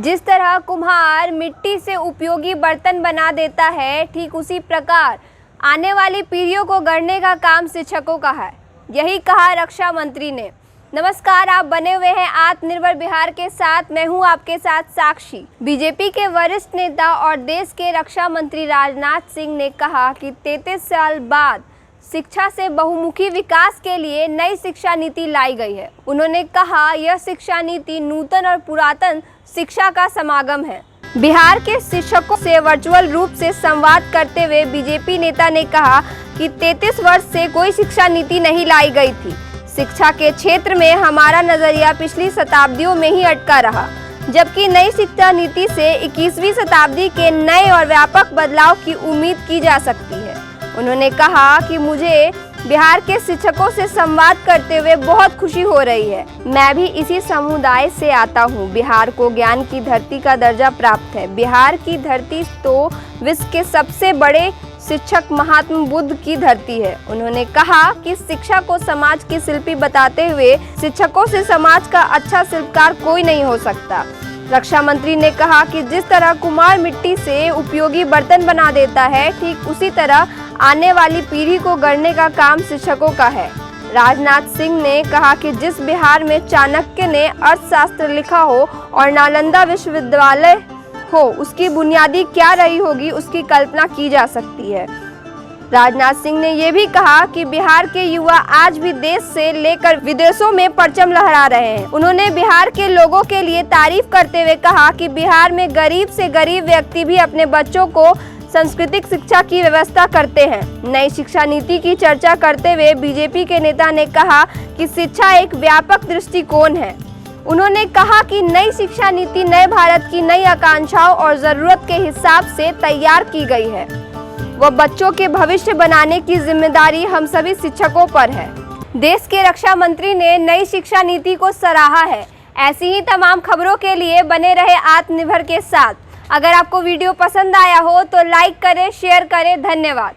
जिस तरह कुम्हार मिट्टी से उपयोगी बर्तन बना देता है, ठीक उसी प्रकार आने वाली पीढ़ियों को गढ़ने का काम शिक्षकों का है। यही कहा रक्षा मंत्री ने। नमस्कार, आप बने हुए हैं आत्मनिर्भर बिहार के साथ। मैं हूं आपके साथ साक्षी। बीजेपी के वरिष्ठ नेता और देश के रक्षा मंत्री राजनाथ सिंह ने कहा कि 33 साल बाद शिक्षा से बहुमुखी विकास के लिए नई शिक्षा नीति लाई गई है। उन्होंने कहा, यह शिक्षा नीति नूतन और पुरातन शिक्षा का समागम है। बिहार के शिक्षकों से वर्चुअल रूप से संवाद करते हुए बीजेपी नेता ने कहा कि 33 वर्ष से कोई शिक्षा नीति नहीं लाई गई थी। शिक्षा के क्षेत्र में हमारा नजरिया पिछली शताब्दियों में ही अटका रहा, जबकि नई शिक्षा नीति से 21वीं शताब्दी के नए और व्यापक बदलाव की उम्मीद की जा सकती है। उन्होंने कहा कि मुझे बिहार के शिक्षकों से संवाद करते हुए बहुत खुशी हो रही है। मैं भी इसी समुदाय से आता हूँ। बिहार को ज्ञान की धरती का दर्जा प्राप्त है। बिहार की धरती तो विश्व के सबसे बड़े शिक्षक महात्मा बुद्ध की धरती है। उन्होंने कहा कि शिक्षा को समाज की शिल्पी बताते हुए शिक्षकों से समाज का अच्छा शिल्पकार कोई नहीं हो सकता। रक्षा मंत्री ने कहा कि जिस तरह कुम्हार मिट्टी से उपयोगी बर्तन बना देता है, ठीक उसी तरह आने वाली पीढ़ी को गढ़ने का काम शिक्षकों का है। राजनाथ सिंह ने कहा कि जिस बिहार में चाणक्य ने अर्थशास्त्र लिखा हो और नालंदा विश्वविद्यालय हो, उसकी बुनियादी क्या रही होगी, उसकी कल्पना की जा सकती है। राजनाथ सिंह ने यह भी कहा कि बिहार के युवा आज भी देश से लेकर विदेशों में परचम लहरा रहे हैं। उन्होंने बिहार के लोगों के लिए तारीफ करते हुए कहा कि बिहार में गरीब से गरीब व्यक्ति भी अपने बच्चों को सांस्कृतिक शिक्षा की व्यवस्था करते हैं। नई शिक्षा नीति की चर्चा करते हुए बीजेपी के नेता ने कहा कि शिक्षा एक व्यापक दृष्टिकोण है। उन्होंने कहा कि नई शिक्षा नीति नए भारत की नई आकांक्षाओं और जरूरत के हिसाब से तैयार की गई है। वह बच्चों के भविष्य बनाने की जिम्मेदारी हम सभी शिक्षकों पर है। देश के रक्षा मंत्री ने नई शिक्षा नीति को सराहा है। ऐसी ही तमाम खबरों के लिए बने रहे आत्मनिर्भर के साथ। अगर आपको वीडियो पसंद आया हो तो लाइक करें, शेयर करें। धन्यवाद।